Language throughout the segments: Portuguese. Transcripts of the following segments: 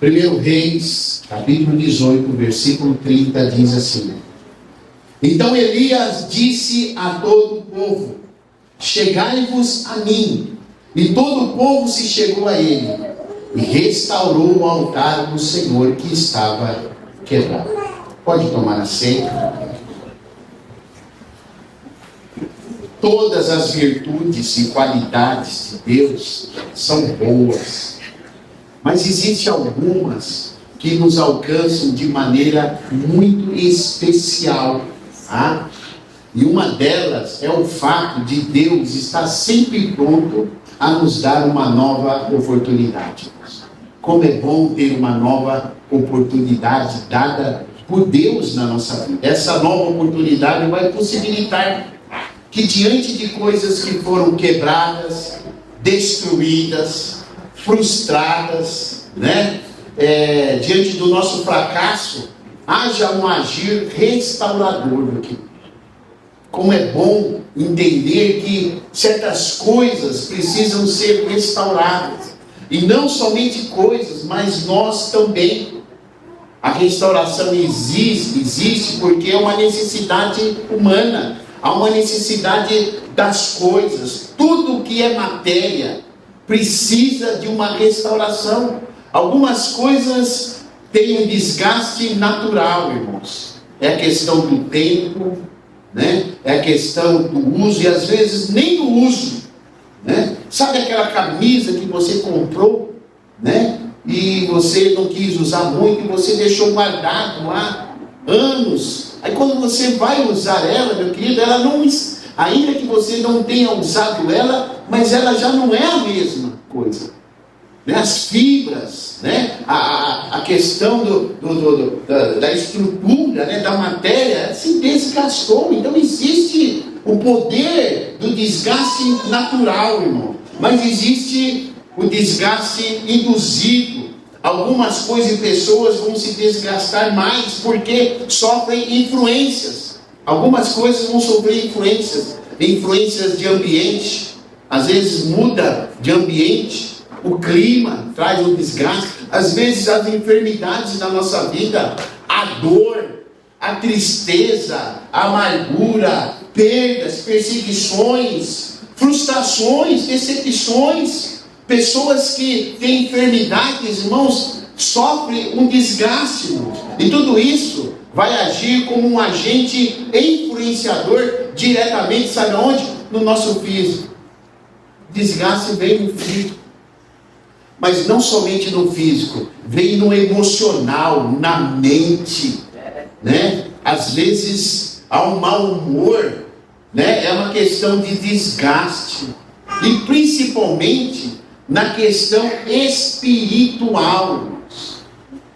1 Reis, capítulo 18, versículo 30, diz assim: Então Elias disse a todo o povo: Chegai-vos a mim. E todo o povo se chegou a ele, e restaurou o altar do Senhor que estava quebrado. Pode tomar assento. Todas as virtudes e qualidades de Deus são boas, mas existem algumas que nos alcançam de maneira muito especial, tá? E uma delas é o fato de Deus estar sempre pronto a nos dar uma nova oportunidade. Como é bom ter uma nova oportunidade dada por Deus na nossa vida. Essa nova oportunidade vai possibilitar que, diante de coisas que foram quebradas, destruídas, frustradas, diante do nosso fracasso, haja um agir restaurador, meu querido. Como é bom entender que certas coisas precisam ser restauradas. E não somente coisas, mas nós também. A restauração existe porque é uma necessidade humana. Há uma necessidade das coisas. Tudo que é matéria precisa de uma restauração. Algumas coisas têm um desgaste natural, irmãos. É a questão do tempo, é a questão do uso, e às vezes nem do uso, Sabe aquela camisa que você comprou, e você não quis usar muito, e você deixou guardado lá anos. Aí quando você vai usar ela, meu querido, ela não, ainda que você não tenha usado ela, mas ela já não é a mesma coisa. As fibras, a questão da estrutura, da matéria, se desgastou. Então existe o poder do desgaste natural, irmão. Mas existe o desgaste induzido. Algumas coisas e pessoas vão se desgastar mais porque sofrem influências. Algumas coisas vão sofrer influências de ambiente. Às vezes muda de ambiente. O clima traz um desgaste. Às vezes as enfermidades da nossa vida, a dor, a tristeza, a amargura, perdas, perseguições, frustrações, decepções. Pessoas que têm enfermidades, irmãos, sofrem um desgaste, irmãos. E tudo isso vai agir como um agente influenciador diretamente, sabe aonde? No nosso físico. Desgaste vem no físico. Mas não somente no físico, vem no emocional, na mente, Às vezes há um mau humor, É uma questão de desgaste. E principalmente na questão espiritual.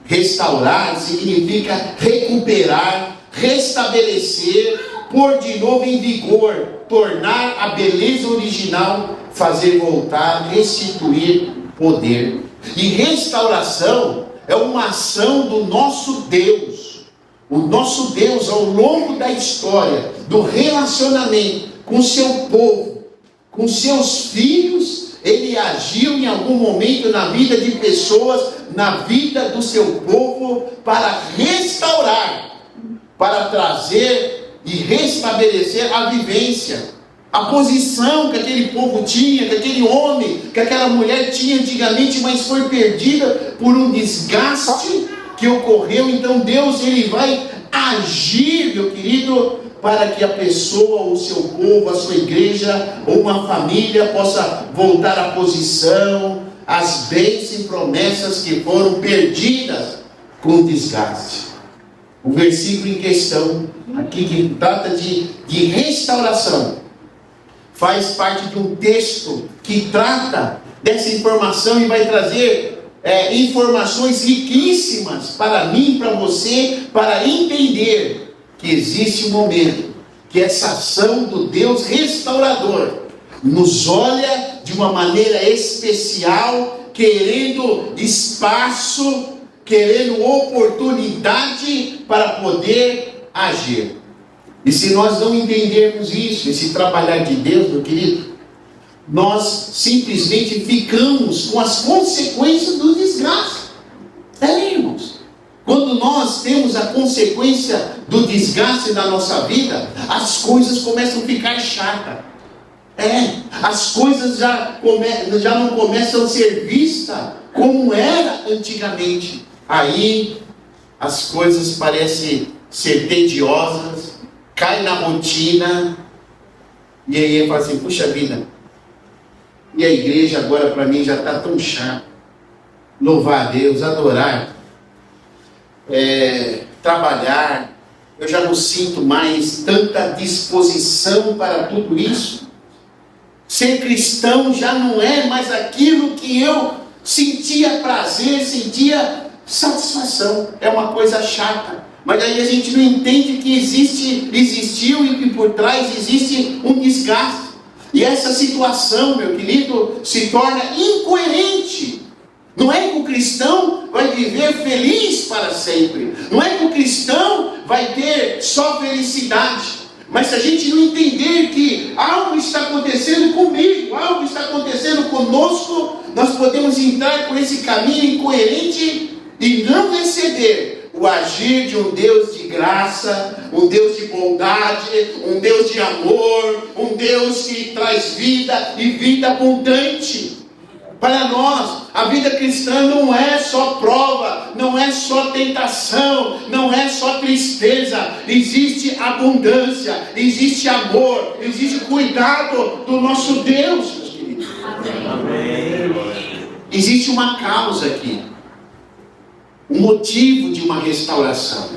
Restaurar significa recuperar, restabelecer, pôr de novo em vigor, tornar a beleza original, fazer voltar, restituir poder. E restauração é uma ação do nosso Deus. O nosso Deus, ao longo da história, do relacionamento com seu povo, com seus filhos, ele agiu em algum momento na vida de pessoas, na vida do seu povo, para restaurar, para trazer e restabelecer a vivência, a posição que aquele povo tinha, que aquele homem, que aquela mulher tinha antigamente, mas foi perdida por um desgaste que ocorreu. Então Deus, ele vai agir, meu querido, para que a pessoa, o seu povo, a sua igreja, ou uma família possa voltar à posição, às bênçãos e promessas que foram perdidas com o desgaste. O versículo em questão, aqui que trata de restauração, faz parte de um texto que trata dessa informação e vai trazer informações riquíssimas para mim, para você, para entender que existe um momento que essa ação do Deus restaurador nos olha de uma maneira especial, querendo espaço, querendo oportunidade para poder agir. E se nós não entendermos isso, esse trabalhar de Deus, meu querido, nós simplesmente ficamos com as consequências do desgaste. nós temos a consequência do desgaste da nossa vida, as coisas começam a ficar chatas. As coisas já não começam a ser vistas como era antigamente. Aí as coisas parecem ser tediosas, cai na rotina, e aí eu falo assim, puxa vida, e a igreja agora para mim já está tão chata. Louvar a Deus, adorar, trabalhar, eu já não sinto mais tanta disposição para tudo isso. Ser cristão já não é mais aquilo que eu sentia prazer, sentia satisfação. É uma coisa chata. Mas aí a gente não entende que existiu e que por trás existe um desgaste. E essa situação, meu querido, se torna incoerente. Não é que o cristão vai viver feliz para sempre. Não é que o cristão vai ter só felicidade. Mas se a gente não entender que algo está acontecendo comigo, algo está acontecendo conosco, nós podemos entrar por esse caminho incoerente e não receber o agir de um Deus de graça, um Deus de bondade, um Deus de amor, um Deus que traz vida e vida abundante. Para nós, a vida cristã não é só prova, não é só tentação, não é só tristeza. Existe abundância, existe amor, existe cuidado do nosso Deus, meus queridos. Amém. Existe uma causa aqui, um motivo de uma restauração.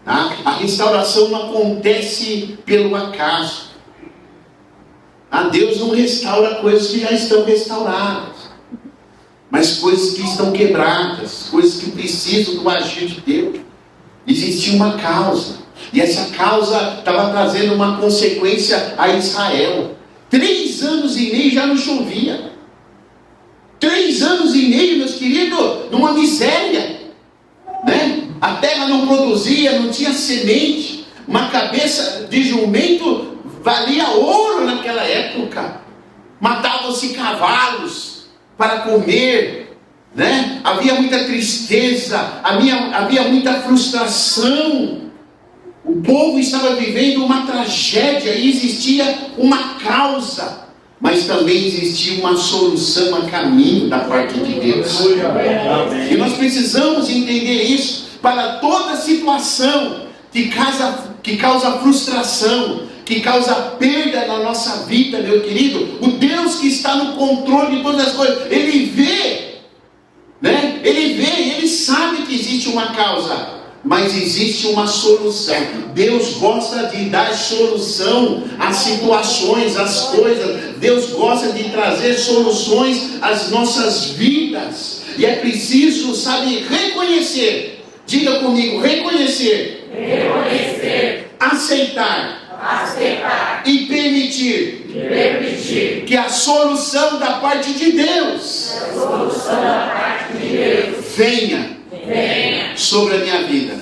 Tá? A restauração não acontece pelo acaso. Deus não restaura coisas que já estão restauradas, mas coisas que estão quebradas, coisas que precisam do agir de Deus. Existia uma causa, e essa causa estava trazendo uma consequência a Israel. 3 anos e meio já não chovia. 3 anos e meio, meus queridos, numa miséria, né? A terra não produzia, não tinha semente. Uma cabeça de jumento valia ouro naquela época. Matavam-se cavalos para comer, né? Havia muita tristeza, havia muita frustração. O povo estava vivendo uma tragédia e existia uma causa, mas também existia uma solução a caminho da parte de Deus. E nós precisamos entender isso para toda situação que causa frustração, que causa perda na nossa vida, meu querido. O Deus que está no controle de todas as coisas, Ele vê, né? Ele sabe que existe uma causa, mas existe uma solução. Deus gosta de dar solução às situações, às coisas. Deus gosta de trazer soluções às nossas vidas. E é preciso, sabe, reconhecer. Diga comigo, reconhecer. Aceitar e permitir que a solução da parte de Deus venha sobre a minha vida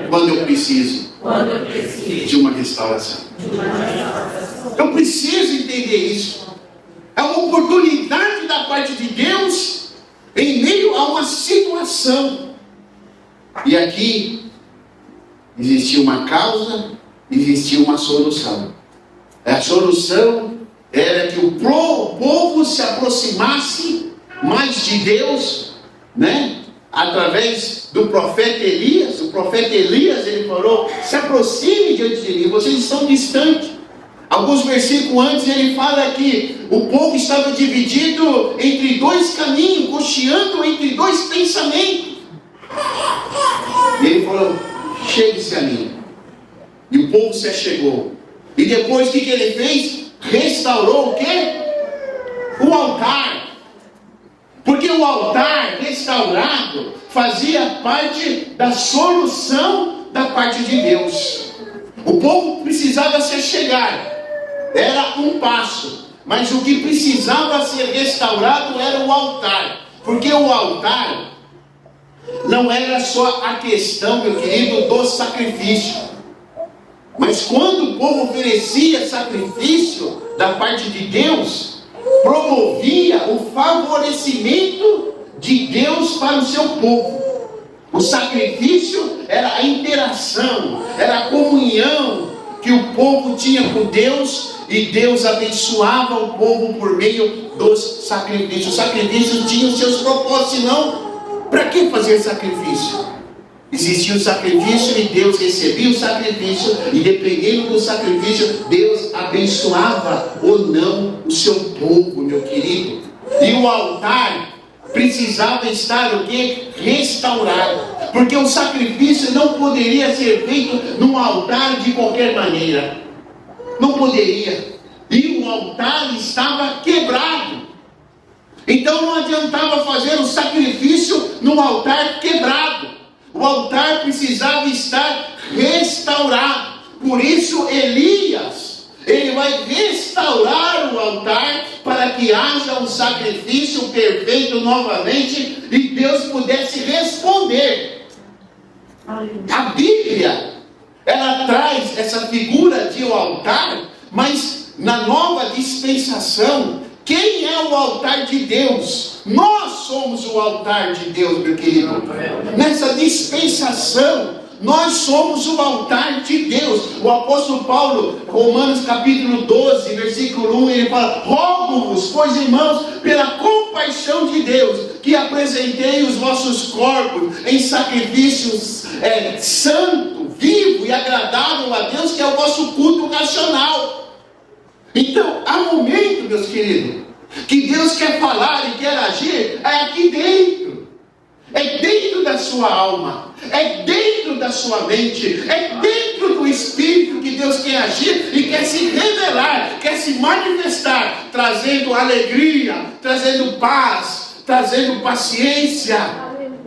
quando eu preciso de uma restauração. Eu preciso entender isso. É uma oportunidade da parte de Deus em meio a uma situação. E aqui existia uma causa, existia uma solução. A solução era que o povo se aproximasse mais de Deus, né? Através do profeta Elias. O profeta Elias, ele falou: se aproxime diante de mim, vocês estão distantes. Alguns versículos antes ele fala que o povo estava dividido entre 2 caminhos, cocheando entre 2 pensamentos. E ele falou: chegue-se a mim. E o povo se achegou. E depois o que ele fez? Restaurou o quê? O altar. Porque o altar restaurado fazia parte da solução da parte de Deus. O povo precisava se achegar. Era um passo. Mas o que precisava ser restaurado era o altar. Porque o altar não era só a questão, meu querido, do sacrifício. Mas quando o povo oferecia sacrifício da parte de Deus, promovia o favorecimento de Deus para o seu povo. O sacrifício era a interação, era a comunhão que o povo tinha com Deus, e Deus abençoava o povo por meio dos sacrifícios. Os sacrifícios tinham seus propósitos, senão, para que fazer sacrifício? Existia o sacrifício e Deus recebia o sacrifício, e dependendo do sacrifício, Deus abençoava ou não o seu povo, meu querido. E o altar precisava estar o quê? Restaurado. Porque o sacrifício não poderia ser feito num altar de qualquer maneira. Não poderia. E o altar estava quebrado. Então não adiantava fazer o sacrifício num altar quebrado. O altar precisava estar restaurado. Por isso Elias, ele vai restaurar o altar para que haja um sacrifício perfeito novamente e Deus pudesse responder. A Bíblia, ela traz essa figura de um altar, mas na nova dispensação, quem é o altar de Deus? Nós somos o altar de Deus, meu querido. Nessa dispensação, nós somos o altar de Deus. O apóstolo Paulo, Romanos capítulo 12, versículo 1, ele fala: rogo-vos, pois irmãos, pela compaixão de Deus, que apresentei os vossos corpos em sacrifícios santo, vivo e agradável a Deus, que é o vosso culto racional. Então, há momento, meus queridos, que Deus quer falar e quer agir, é aqui dentro. É dentro da sua alma, é dentro da sua mente, é dentro do Espírito que Deus quer agir e quer se revelar, quer se manifestar, trazendo alegria, trazendo paz, trazendo paciência,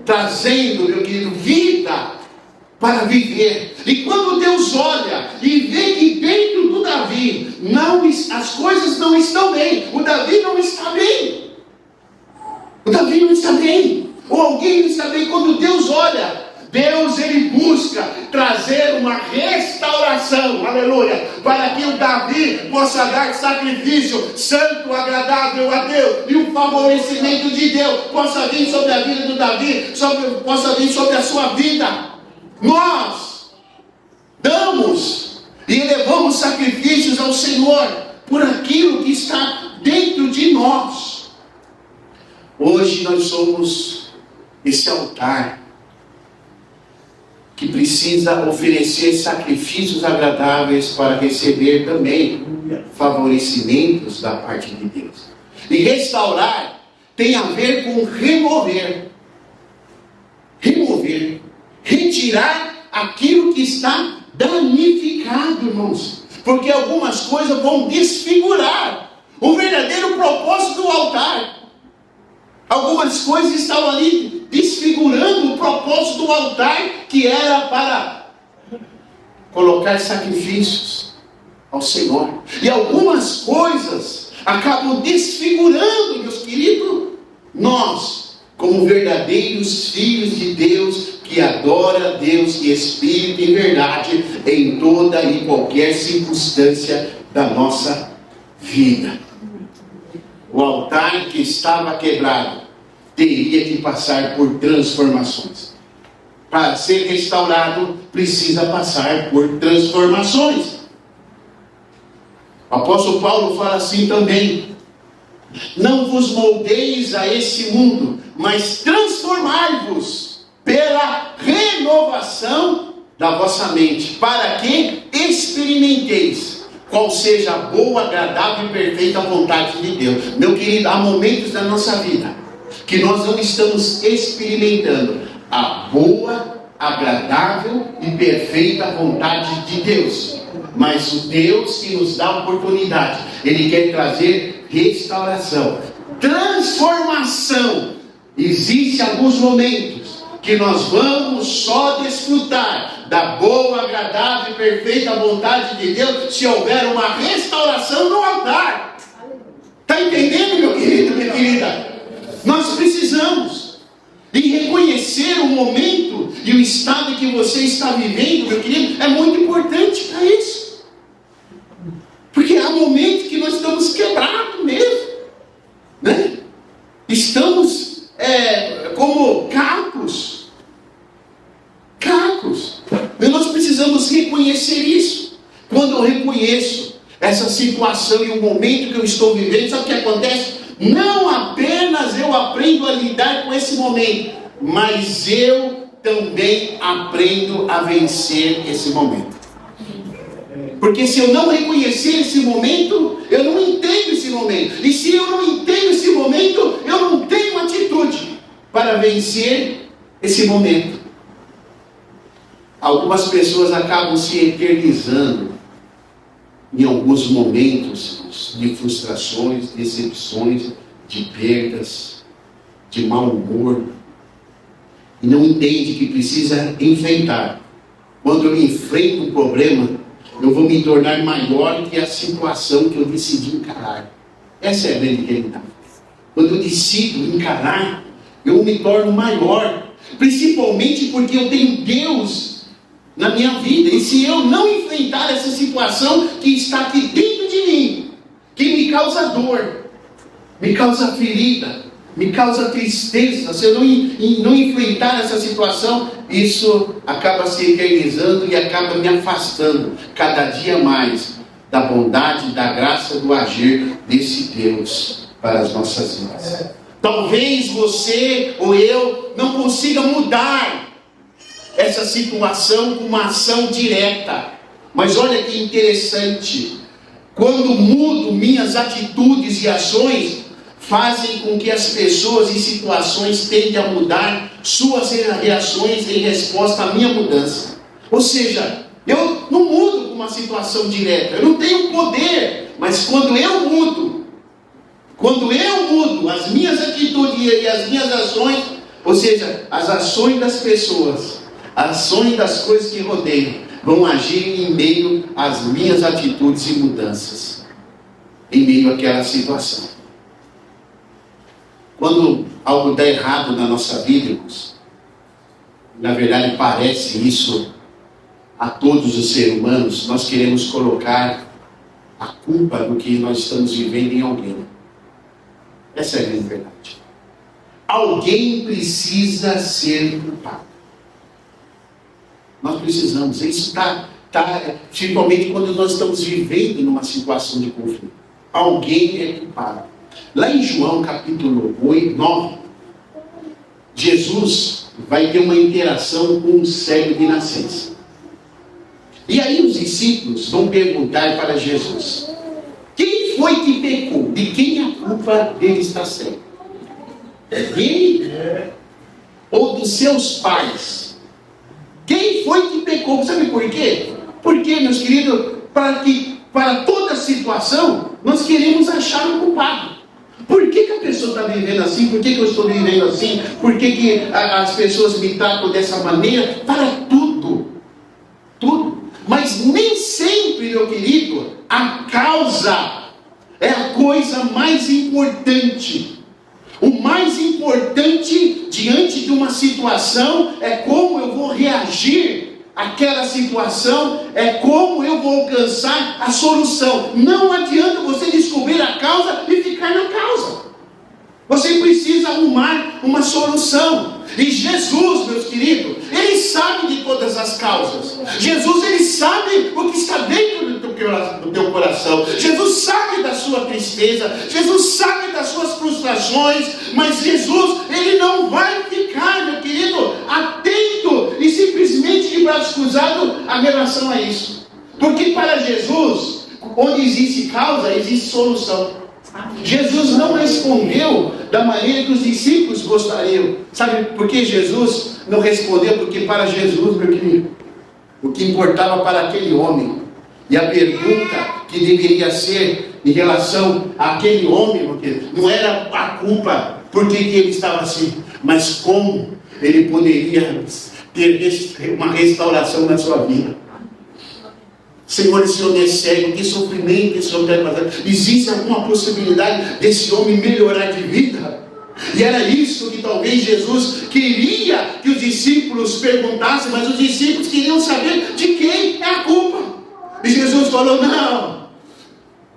trazendo, meu querido, vida para viver. E quando Deus olha e vê que dentro do Davi as coisas não estão bem, o Davi não está bem, o Davi não está bem, ou alguém não está bem, quando Deus olha, Deus ele busca trazer uma restauração, aleluia, para que o Davi possa dar sacrifício santo, agradável a Deus, e o favorecimento de Deus possa vir sobre a vida do Davi, possa vir sobre a sua vida. Nós damos e elevamos sacrifícios ao Senhor por aquilo que está dentro de nós. Hoje nós somos esse altar que precisa oferecer sacrifícios agradáveis para receber também favorecimentos da parte de Deus. E restaurar tem a ver com remover, retirar aquilo que está danificado, irmãos, porque algumas coisas vão desfigurar o verdadeiro propósito do altar. Algumas coisas estavam ali desfigurando o propósito do altar, que era para colocar sacrifícios ao Senhor. E algumas coisas acabam desfigurando, meus queridos, nós, como verdadeiros filhos de Deus, que adora a Deus em espírito e verdade, em toda e qualquer circunstância da nossa vida. O altar que estava quebrado teria que passar por transformações. Para ser restaurado, precisa passar por transformações. O apóstolo Paulo fala assim também: não vos moldeis a esse mundo, mas transformai-vos pela renovação da vossa mente, para que experimenteis qual seja a boa, agradável e perfeita vontade de Deus. Meu querido, há momentos da nossa vida que nós não estamos experimentando a boa, agradável e perfeita vontade de Deus. Mas o Deus que nos dá a oportunidade, Ele quer trazer restauração, transformação. Existem alguns momentos que nós vamos só desfrutar da boa, agradável e perfeita vontade de Deus se houver uma restauração no altar. Está entendendo, meu querido, minha querida? Nós precisamos e reconhecer o momento e o estado que você está vivendo, meu querido, é muito importante para isso. Porque há momentos que nós estamos quebrados mesmo, né? Estamos como cacos, reconhecer isso. Quando eu reconheço essa situação e o momento que eu estou vivendo, sabe o que acontece? Não apenas eu aprendo a lidar com esse momento, mas eu também aprendo a vencer esse momento. Porque se eu não reconhecer esse momento, eu não entendo esse momento. E se eu não entendo esse momento, eu não tenho atitude para vencer esse momento. Algumas pessoas acabam se eternizando em alguns momentos de frustrações, decepções, de perdas, de mau humor, e não entende que precisa enfrentar. Quando eu enfrento um problema, eu vou me tornar maior que a situação que eu decidi encarar. Essa é a grande realidade. Quando eu decido encarar, eu me torno maior, principalmente porque eu tenho Deus na minha vida. E se eu não enfrentar essa situação que está aqui dentro de mim, que me causa dor, me causa ferida, me causa tristeza, se eu não enfrentar essa situação, isso acaba se eternizando e acaba me afastando cada dia mais da bondade, da graça, do agir desse Deus para as nossas vidas. Talvez você ou eu não consiga mudar essa situação com uma ação direta, mas olha que interessante, quando mudo minhas atitudes e ações, fazem com que as pessoas e situações tendem a mudar suas reações em resposta à minha mudança. Ou seja, eu não mudo com uma situação direta, eu não tenho poder, mas quando eu mudo as minhas atitudes e as minhas ações, ou seja, as ações das pessoas, as ações das coisas que rodeiam, vão agir em meio às minhas atitudes e mudanças, em meio àquela situação. Quando algo dá errado na nossa vida, irmãos, na verdade parece isso a todos os seres humanos, nós queremos colocar a culpa do que nós estamos vivendo em alguém. Essa é a grande verdade. Alguém precisa ser culpado. Nós precisamos. Isso está principalmente quando nós estamos vivendo numa situação de conflito. Alguém é culpado. Lá em João capítulo 9, Jesus vai ter uma interação com um cego de nascença. E aí os discípulos vão perguntar para Jesus: quem foi que pecou? De quem a culpa dele está cego? É dele? Ou dos seus pais? Quem foi que pecou? Sabe por quê? Porque, meus queridos, para toda situação, nós queremos achar um culpado. Por que a pessoa está vivendo assim? Por que eu estou vivendo assim? Por que as pessoas me tratam dessa maneira? Para tudo. Tudo. Mas nem sempre, meu querido, a causa é a coisa mais importante. O mais importante diante de uma situação é como eu vou reagir àquela situação, é como eu vou alcançar a solução. Não adianta você descobrir a causa e ficar na causa. Você precisa arrumar uma solução. E Jesus, meus queridos, Ele sabe de todas as causas. Jesus, Ele sabe o que está dentro do teu coração. Jesus sabe da sua tristeza. Jesus sabe das suas frustrações. Mas Jesus, Ele não vai ficar, meu querido, atento e simplesmente de braços cruzados a relação a isso. Porque para Jesus, onde existe causa, existe solução. Jesus não respondeu da maneira que os discípulos gostariam. Sabe por que Jesus não respondeu? Porque para Jesus, meu querido, o que importava para aquele homem, e a pergunta que deveria ser em relação àquele homem, porque não era a culpa por que ele estava assim, mas como ele poderia ter uma restauração na sua vida. Senhor, esse homem é cego, que sofrimento esse homem está passando. Existe alguma possibilidade desse homem melhorar de vida? E era isso que talvez Jesus queria que os discípulos perguntassem, mas os discípulos queriam saber de quem é a culpa. E Jesus falou: não,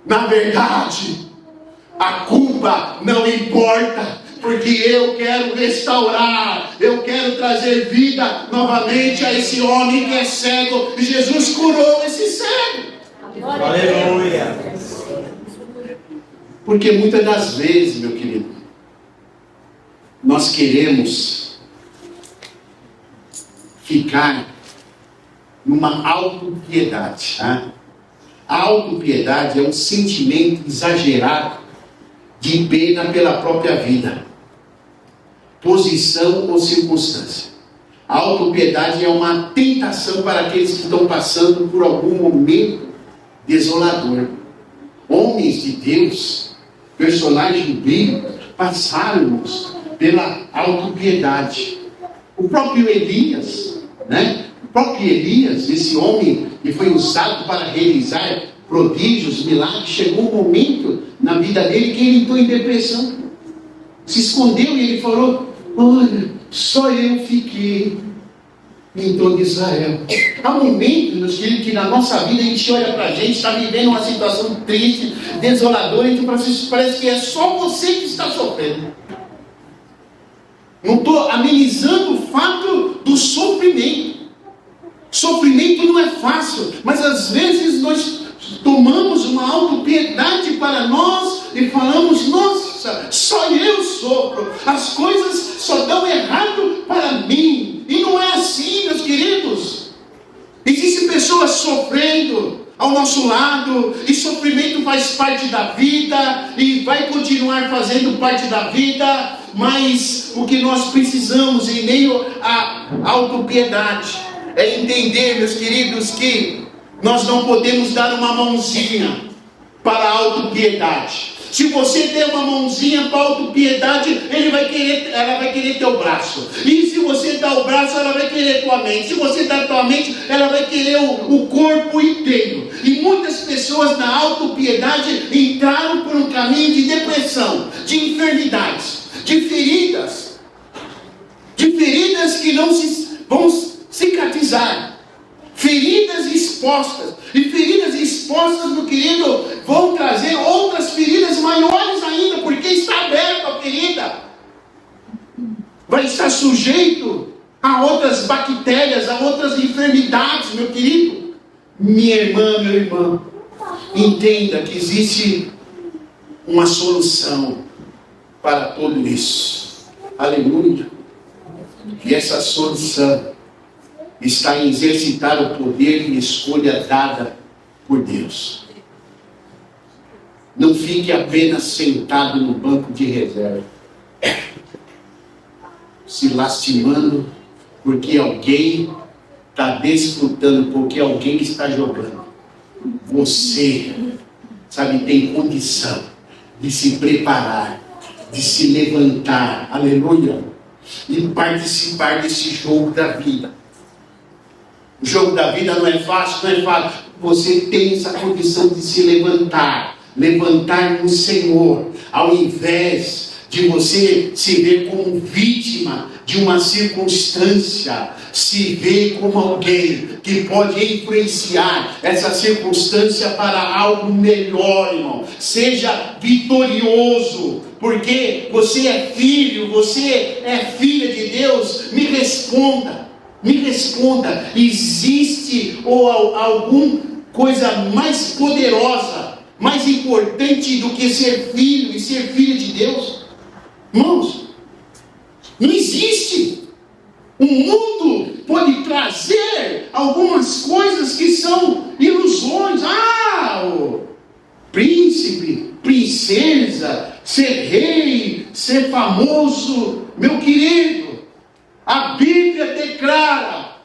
na verdade, a culpa não importa, porque eu quero restaurar, eu quero trazer vida novamente a esse homem que é cego, e Jesus curou esse cego. Aleluia. Porque muitas das vezes, meu querido, nós queremos ficar numa autopiedade. Tá? A autopiedade é um sentimento exagerado de pena pela própria vida, posição ou circunstância. A autopiedade é uma tentação para aqueles que estão passando por algum momento desolador. Homens de Deus, personagens bíblicos, passaram pela autopiedade. O próprio Elias, né? O próprio Elias, esse homem que foi usado para realizar prodígios, milagres, chegou um momento na vida dele que ele entrou em depressão. Se escondeu e ele falou: olha, só eu fiquei em todo Israel. Há momentos, meus queridos, que na nossa vida a gente olha para a gente, está vivendo uma situação triste, desoladora, então parece que é só você que está sofrendo. Não estou amenizando o fato do sofrimento. Sofrimento não é fácil, mas às vezes nós tomamos uma autopiedade para nós e falamos: nossa, só eu sofro, as coisas só dão errado para mim. E não é assim, meus queridos. Existem pessoas sofrendo ao nosso lado, e sofrimento faz parte da vida, e vai continuar fazendo parte da vida, mas o que nós precisamos em meio à autopiedade é entender, meus queridos, que nós não podemos dar uma mãozinha para a autopiedade. Se você der uma mãozinha para a autopiedade, ela vai querer teu braço. E se você dá o braço, ela vai querer tua mente. Se você dá tua mente, ela vai querer o corpo inteiro. E muitas pessoas na autopiedade entraram por um caminho de depressão, de enfermidades, de feridas que não vão cicatrizar. Feridas expostas. E feridas expostas, meu querido, vão trazer outras feridas maiores ainda, porque está aberta a ferida. Vai estar sujeito a outras bactérias, a outras enfermidades, meu querido. Minha irmã, meu irmão, entenda que existe uma solução para tudo isso. Aleluia. E essa solução está em exercitar o poder e escolha dada por Deus. Não fique apenas sentado no banco de reserva, se lastimando porque alguém está desfrutando, porque alguém está jogando. Você, sabe, tem condição de se preparar, de se levantar, aleluia, e participar desse jogo da vida. O jogo da vida não é fácil, não é fácil. Você tem essa condição de se levantar no Senhor, ao invés de você se ver como vítima de uma circunstância, se ver como alguém que pode influenciar essa circunstância para algo melhor, irmão. Seja vitorioso, porque você é filho, você é filha de Deus. Me responda, existe alguma coisa mais poderosa, mais importante do que ser filho e ser filha de Deus? Irmãos, não existe. O mundo pode trazer algumas coisas que são ilusões. O príncipe, princesa, ser rei, ser famoso. Meu querido, a Bíblia declara,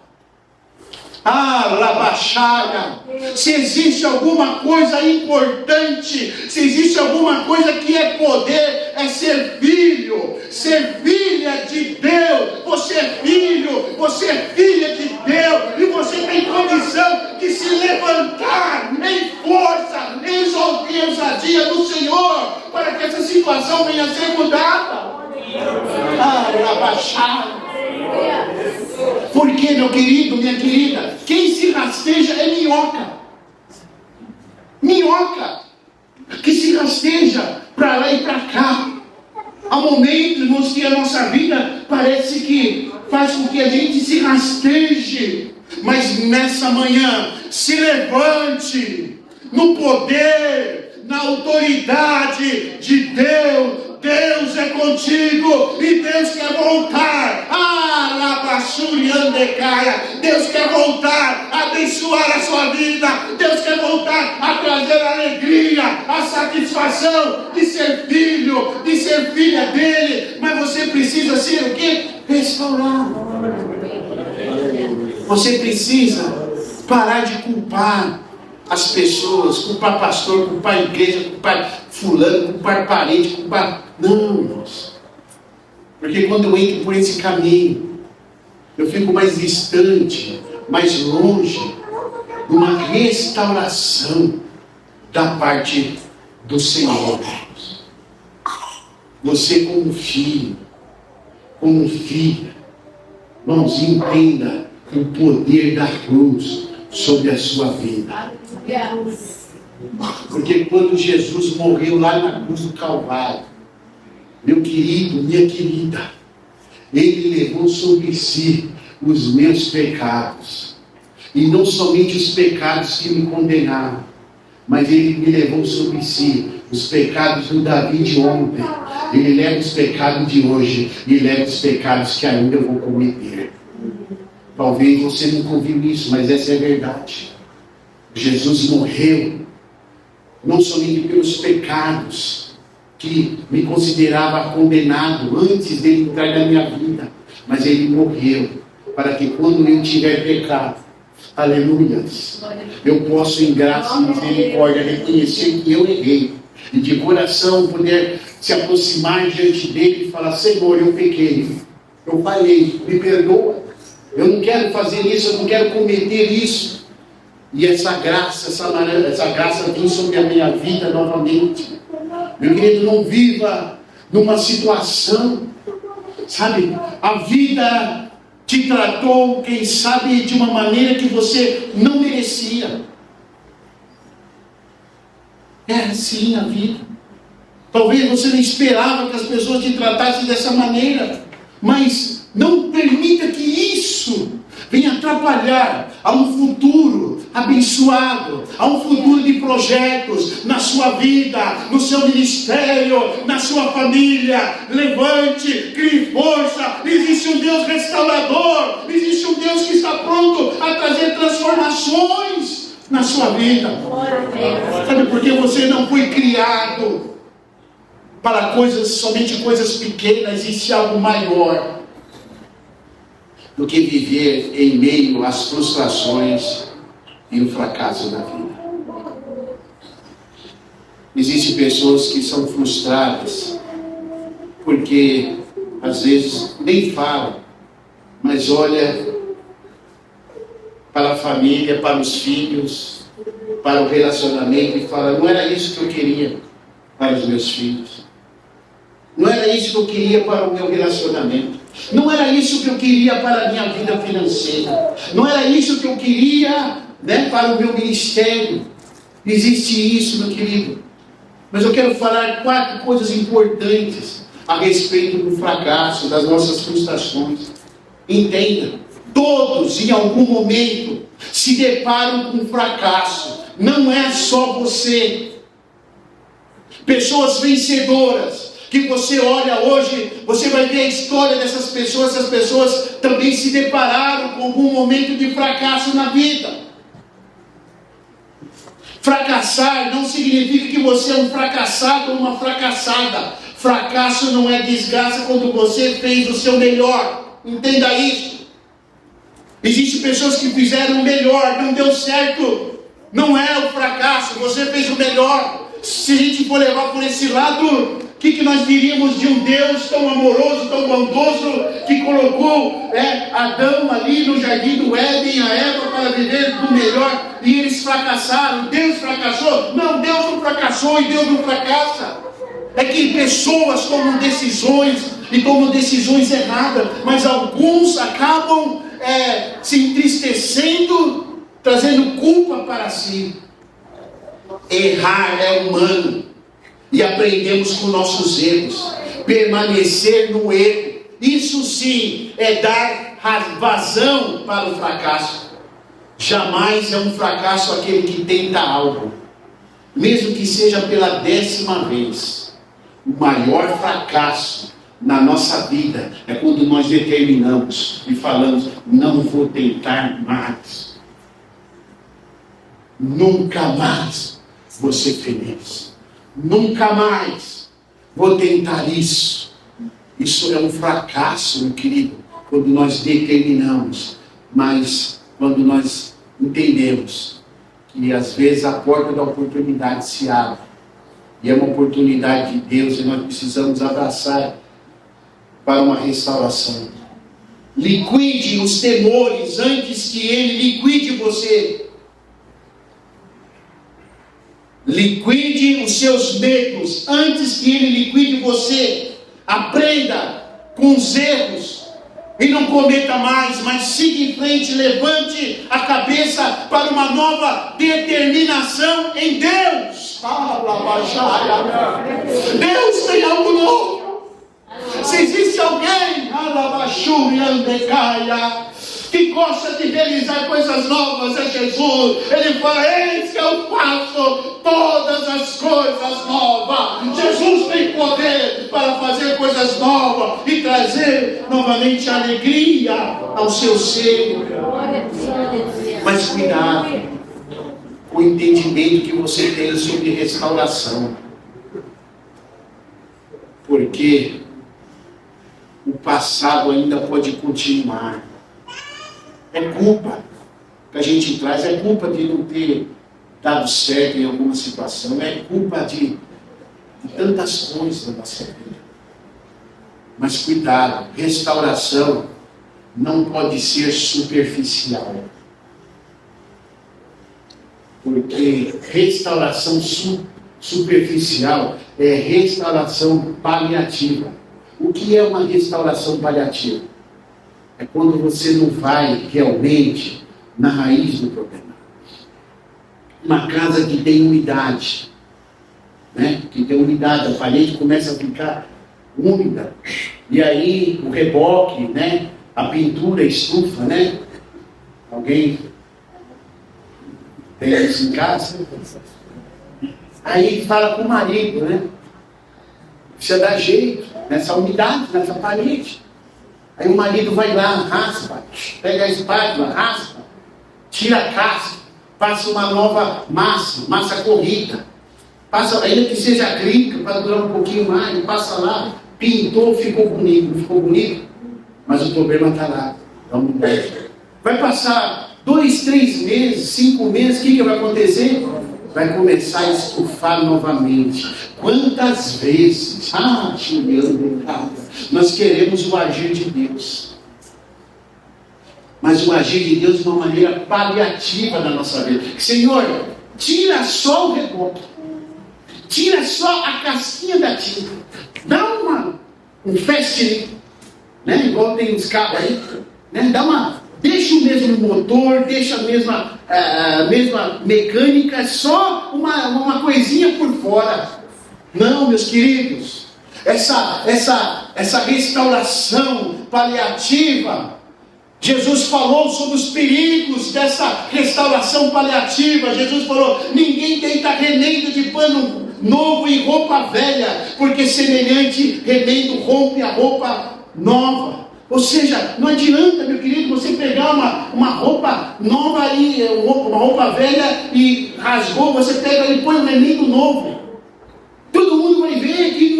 Labaxaia, se existe alguma coisa importante, se existe alguma coisa que é poder, é ser filho, ser filha de Deus. Você é filho, você é filha de Deus, e você tem condição de se levantar em força, em ousadia do Senhor, para que essa situação venha a ser mudada. Labaxaia. Porque, meu querido, minha querida, quem se rasteja é minhoca. Minhoca que se rasteja para lá e para cá. Há momentos, irmãos, que a nossa vida parece que faz com que a gente se rasteje. Mas nessa manhã, se levante no poder, na autoridade de Deus. Deus é contigo e Deus quer voltar. Deus quer voltar a abençoar a sua vida. Deus quer voltar a trazer a alegria, a satisfação de ser filho, de ser filha dele. Mas você precisa ser o quê? Restaurado. Você precisa parar de culpar as pessoas, culpar pastor, culpar a igreja, culpar fulano, culpar parente, culpar... Não, irmãos. Porque quando eu entro por esse caminho, eu fico mais distante, mais longe de uma restauração da parte do Senhor. Você como filho, como filha, irmãos, entenda o poder da cruz sobre a sua vida. Porque quando Jesus morreu lá na cruz do Calvário, meu querido, minha querida, Ele levou sobre si os meus pecados. E não somente os pecados que me condenaram, mas Ele me levou sobre si os pecados do Davi de ontem. Ele leva os pecados de hoje e leva os pecados que ainda eu vou cometer. Talvez você nunca ouviu isso, mas essa é a verdade. Jesus morreu não somente pelos pecados que me considerava condenado antes dele entrar na minha vida, mas ele morreu para que quando eu tiver pecado, aleluia, eu posso em graça e misericórdia reconhecer que eu errei e de coração poder se aproximar diante dele e falar: Senhor, eu pequei, eu falhei, me perdoa, eu não quero fazer isso, eu não quero cometer isso. E essa graça vem sobre a minha vida novamente. Meu querido, não viva numa situação, sabe, a vida te tratou, quem sabe, de uma maneira que você não merecia. É assim a vida. Talvez você não esperava que as pessoas te tratassem dessa maneira, mas não permita que isso venha atrapalhar a um futuro abençoado, a um futuro de projetos na sua vida, no seu ministério, na sua família. Levante, crie força. Existe um Deus restaurador, existe um Deus que está pronto a trazer transformações na sua vida. Sabe por que você não foi criado para somente coisas pequenas? Existe algo maior do que viver em meio às frustrações e o fracasso da vida. Existem pessoas que são frustradas porque às vezes nem falam, mas olha para a família, para os filhos, para o relacionamento e fala: não era isso que eu queria para os meus filhos, não era isso que eu queria para o meu relacionamento, não era isso que eu queria para a minha vida financeira, não era isso que eu queria, para o meu ministério. Existe isso, meu querido. Mas eu quero falar 4 coisas importantes a respeito do fracasso, das nossas frustrações. Entenda, todos em algum momento se deparam com fracasso. Não é só você. Pessoas vencedoras que você olha hoje, você vai ver a história dessas pessoas. Essas pessoas também se depararam com algum momento de fracasso na vida. Fracassar não significa que você é um fracassado ou uma fracassada. Fracasso não é desgraça quando você fez o seu melhor. Entenda isso. Existem pessoas que fizeram o melhor, não deu certo. Não é o fracasso, você fez o melhor. Se a gente for levar por esse lado, o que nós diríamos de um Deus tão amoroso, tão bondoso, que colocou Adão ali no jardim do Éden, a Eva, para viver do melhor, e eles fracassaram? Deus fracassou? Não, Deus não fracassou e Deus não fracassa. É que pessoas tomam decisões e tomam decisões erradas, mas alguns acabam se entristecendo, trazendo culpa para si. Errar é humano. E aprendemos com nossos erros. permanecer no erro. Isso sim é dar vazão para o fracasso. Jamais é um fracasso aquele que tenta algo, mesmo que seja pela 10ª vez. O maior fracasso na nossa vida é quando nós determinamos e falamos: não vou tentar mais. Nunca mais vou ser feliz. Nunca mais vou tentar isso. Isso é um fracasso, meu querido, quando nós determinamos. Mas quando nós entendemos que às vezes a porta da oportunidade se abre, e é uma oportunidade de Deus, e nós precisamos abraçar para uma restauração. Liquide os temores antes que ele liquide você. Liquide os seus medos antes que ele liquide você. Aprenda com os erros e não cometa mais, mas siga em frente, levante a cabeça para uma nova determinação em Deus. Deus tem algo novo. Se existe alguém que gosta de realizar coisas novas, é Jesus. Ele fala: eis que eu faço todas as coisas novas. Jesus tem poder para fazer coisas novas e trazer novamente alegria ao seu ser. Mas cuidado com o entendimento que você tem sobre restauração, porque o passado ainda pode continuar. É culpa que a gente traz, é culpa de não ter dado certo em alguma situação, é culpa de tantas coisas na nossa vida. Mas cuidado, restauração não pode ser superficial. Porque restauração superficial é restauração paliativa. O que é uma restauração paliativa? É quando você não vai realmente na raiz do problema. Uma casa que tem umidade, né? Que tem umidade, a parede começa a ficar úmida, e aí o reboque, né? A pintura estufa, né? Alguém tem isso em casa? Aí fala com o marido, né? Precisa dar jeito nessa umidade, nessa parede. Aí o marido vai lá, raspa, pega a espátula, raspa, tira a casca, passa uma nova massa corrida, passa, ainda que seja acrílica, para durar um pouquinho mais, passa lá, pintou, ficou bonito, mas o problema está lá, é umidade. Vai passar 2, 3 meses, 5 meses, o que vai acontecer? Vai começar a estufar novamente. Quantas vezes, Juliano, nós queremos o agir de Deus, mas o agir de Deus de uma maneira paliativa na nossa vida. Senhor, tira só o reboque, tira só a casquinha da tinta, dá um fast, né? Igual tem uns carros aí, né? Deixa o mesmo motor, deixa a mesma mecânica, só uma coisinha por fora. Não, meus queridos, essa restauração paliativa, Jesus falou sobre os perigos dessa restauração paliativa. Jesus falou: ninguém deita remendo de pano novo em roupa velha, porque semelhante remendo rompe a roupa nova. Ou seja, não adianta, meu querido, você pegar uma roupa nova aí, uma roupa velha e rasgou, você pega e põe um remendo novo. Todo mundo vai ver que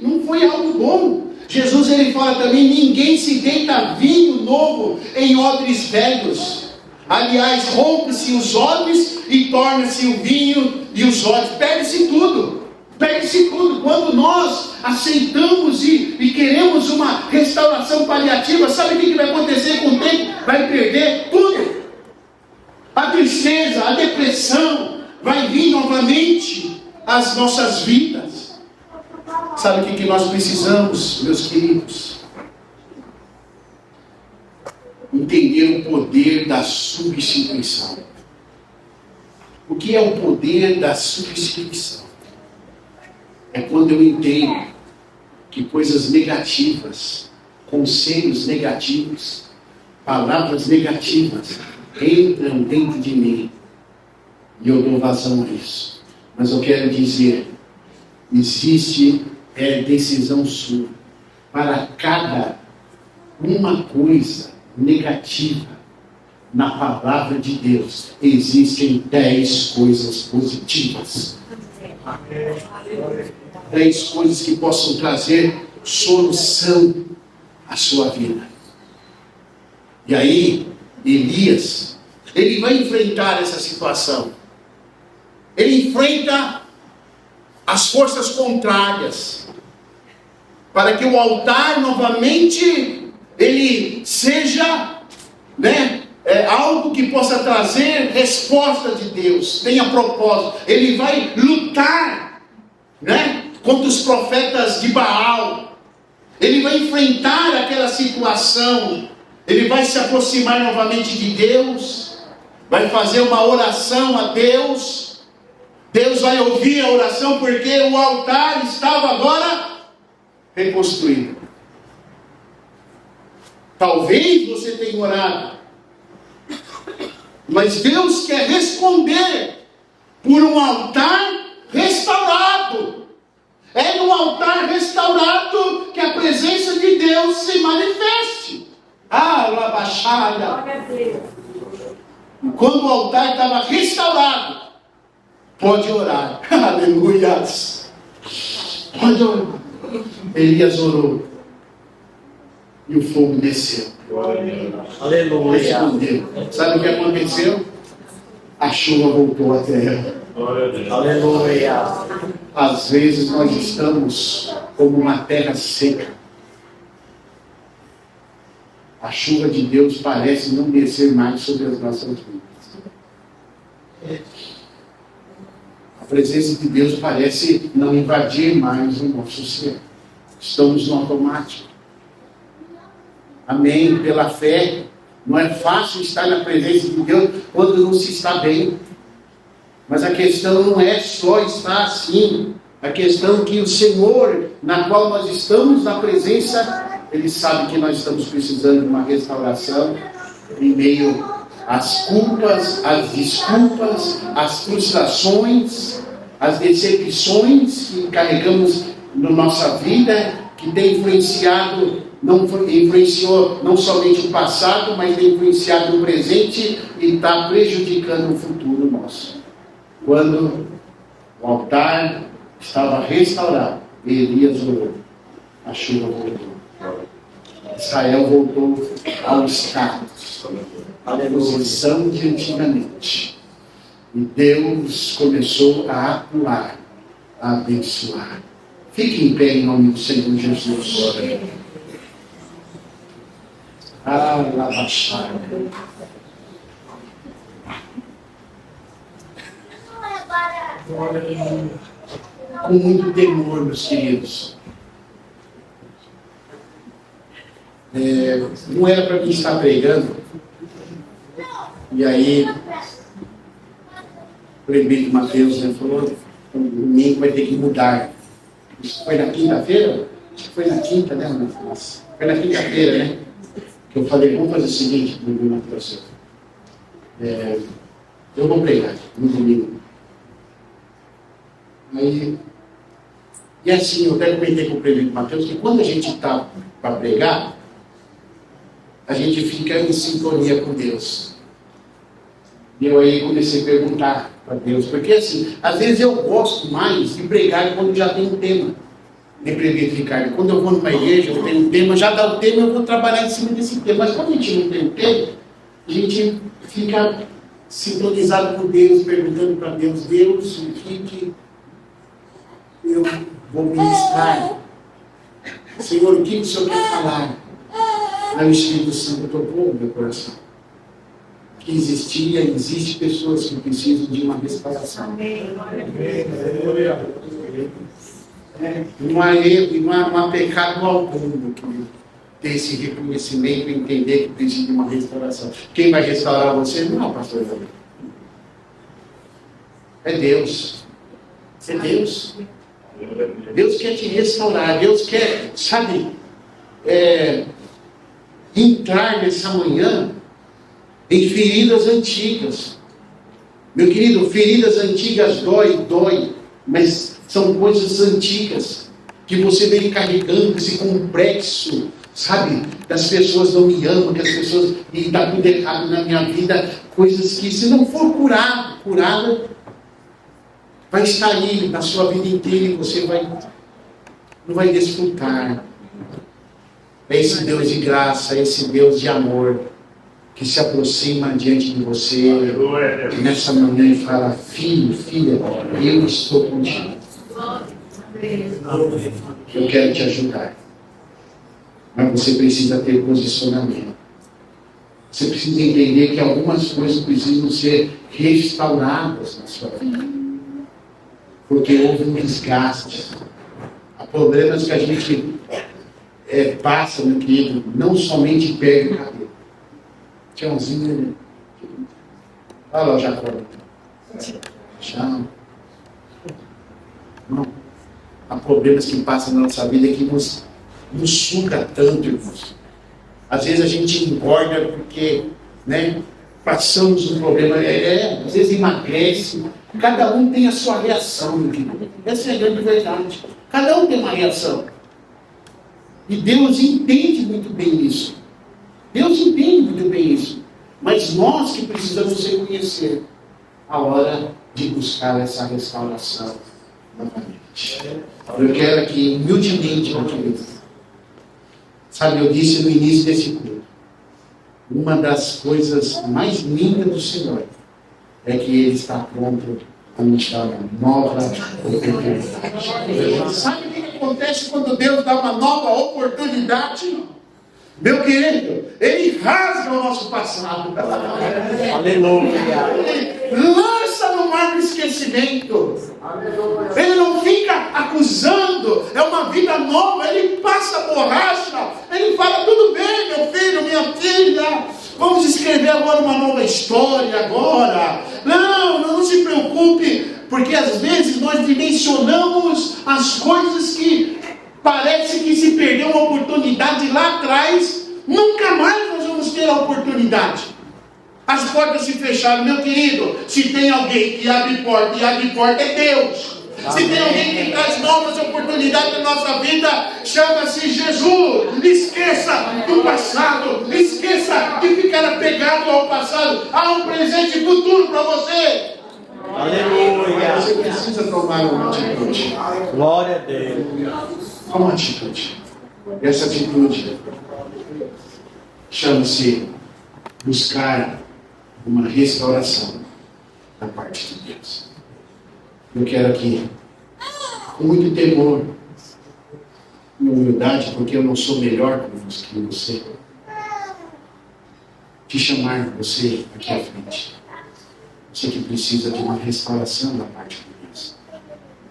não foi algo bom. Jesus, ele fala também: ninguém se deita vinho novo em odres velhos. Aliás, rompe-se os odres e torna-se o vinho e os odres. Perde-se tudo. Perde-se tudo. Quando nós aceitamos e queremos uma restauração paliativa, sabe o que vai acontecer com o tempo? Vai perder tudo. A tristeza, a depressão vai vir novamente às nossas vidas. Sabe o que nós precisamos, meus queridos? Entender o poder da substituição. O que é o poder da substituição? É quando eu entendo que coisas negativas, conselhos negativos, palavras negativas entram dentro de mim e eu dou vazão a isso. Mas eu quero dizer, existe decisão sua. Para cada uma coisa negativa na palavra de Deus, existem 10 coisas positivas. 10 coisas que possam trazer solução à sua vida. E aí, Elias, ele vai enfrentar essa situação. Ele enfrenta as forças contrárias, para que o altar novamente ele seja, algo que possa trazer resposta de Deus, tenha propósito. Ele vai lutar, contra os profetas de Baal. Ele vai enfrentar aquela situação. Ele vai se aproximar novamente de Deus, vai fazer uma oração a Deus. Deus vai ouvir a oração, porque o altar estava agora reconstruído. Talvez você tenha orado, mas Deus quer responder por um altar restaurado. É no altar restaurado que a presença de Deus se manifeste. Labaxada. Quando o altar estava restaurado, pode orar. Aleluia. Pode orar. Elias orou e o fogo desceu. Aleluia. Respondeu. Sabe o que aconteceu? A chuva voltou à terra. Aleluia. Às vezes nós estamos como uma terra seca. A chuva de Deus parece não descer mais sobre as nossas vidas. A presença de Deus parece não invadir mais o nosso ser. Estamos no automático. Amém? Pela fé. Não é fácil estar na presença de Deus quando não se está bem. Mas a questão não é só estar assim. A questão é que o Senhor, na qual nós estamos na presença, Ele sabe que nós estamos precisando de uma restauração em meio às culpas, às desculpas, às frustrações, às decepções que carregamos na nossa vida, que tem influenciou não somente o passado, mas tem influenciado o presente e está prejudicando o futuro nosso. Quando o altar estava restaurado, Elias orou, a chuva voltou. Israel voltou ao status, à posição de antigamente. E Deus começou a atuar, a abençoar. Fique em pé em nome do Senhor Jesus. Alabaxar. Com muito temor, meus queridos. Não era para mim estar pregando. E aí, o prefeito Mateus falou: domingo vai ter que mudar. Isso foi na quinta-feira? Acho que foi na quinta, né? Foi na quinta-feira, né? Que eu falei: vamos fazer o seguinte, Mateus. Eu vou pregar no domingo. Aí, e assim, eu até comentei com o prefeito Mateus que quando a gente está para pregar, a gente fica em sintonia com Deus. E eu aí comecei a perguntar para Deus, porque assim, às vezes eu gosto mais de pregar quando já tem um tema. De prefeito Ricardo, quando eu vou numa igreja, eu tenho um tema, já dá o tema, eu vou trabalhar em cima desse tema. Mas quando a gente não tem um tema, a gente fica sintonizado com Deus, perguntando para Deus: Deus, o que eu vou ministrar? Senhor, o que o Senhor quer falar? Aí o Espírito Santo tocou no meu coração. Que existe pessoas que precisam de uma restauração. Não há erro, não há pecado algum que ter esse reconhecimento e entender que precisa de uma restauração. Quem vai restaurar você? Não é o pastor Davi. É Deus. É Deus. Deus quer te restaurar. Deus quer, sabe, entrar nessa manhã em feridas antigas. Meu querido, feridas antigas dói, mas são coisas antigas que você vem carregando, esse complexo, sabe, das pessoas não me amam, que as pessoas, e está tudo errado na minha vida, coisas que, se não for curada, vai estar aí na sua vida inteira e você não vai desfrutar. É esse Deus de graça, esse Deus de amor, que se aproxima diante de você, e nessa manhã fala: filho, filha, eu estou contigo. Eu quero te ajudar. Mas você precisa ter posicionamento. Você precisa entender que algumas coisas precisam ser restauradas na sua vida. Porque houve um desgaste. Há problemas que a gente passa, meu querido, não somente perde o cabelo. Tchãozinho. Olha lá o Jacó. Tchau. Não. Há problemas que passam na nossa vida que nos suga tanto, irmãos. Às vezes a gente engorda porque, passamos um problema. Às vezes emagrece. Cada um tem a sua reação, meu querido. Essa é a grande verdade. Cada um tem uma reação. E Deus entende muito bem isso. Deus entende muito bem isso. Mas nós que precisamos reconhecer a hora de buscar essa restauração novamente. Eu quero aqui, humildemente, meu querido. Sabe, eu disse no início desse culto, uma das coisas mais lindas do Senhor é que Ele está pronto a nos dar uma nova oportunidade. Sabe o que acontece quando Deus dá uma nova oportunidade? Meu querido, Ele rasga o nosso passado. Aleluia. Lança no mar do esquecimento. Ele não fica acusando. É uma vida nova. Ele passa a borracha. Ele fala: tudo bem, meu filho, minha filha, vamos escrever agora uma nova história agora. Não se preocupe, porque às vezes nós dimensionamos as coisas que parece que se perdeu uma oportunidade lá atrás. Nunca mais nós vamos ter a oportunidade. As portas se fecharam, meu querido. Se tem alguém que abre porta, e abre porta é Deus. Se tem alguém que traz novas oportunidades na nossa vida, chama-se Jesus. Esqueça do passado. Esqueça de ficar apegado ao passado. Há um presente e futuro para você. Aleluia. Você precisa tomar uma atitude. Glória a Deus. Toma uma atitude. Essa atitude chama-se buscar uma restauração da parte de Deus. Eu quero aqui, com muito temor, com humildade, porque eu não sou melhor que você, te chamar você aqui à frente. Você que precisa de uma restauração da parte de Deus.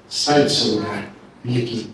Sai do seu lugar, vem aqui.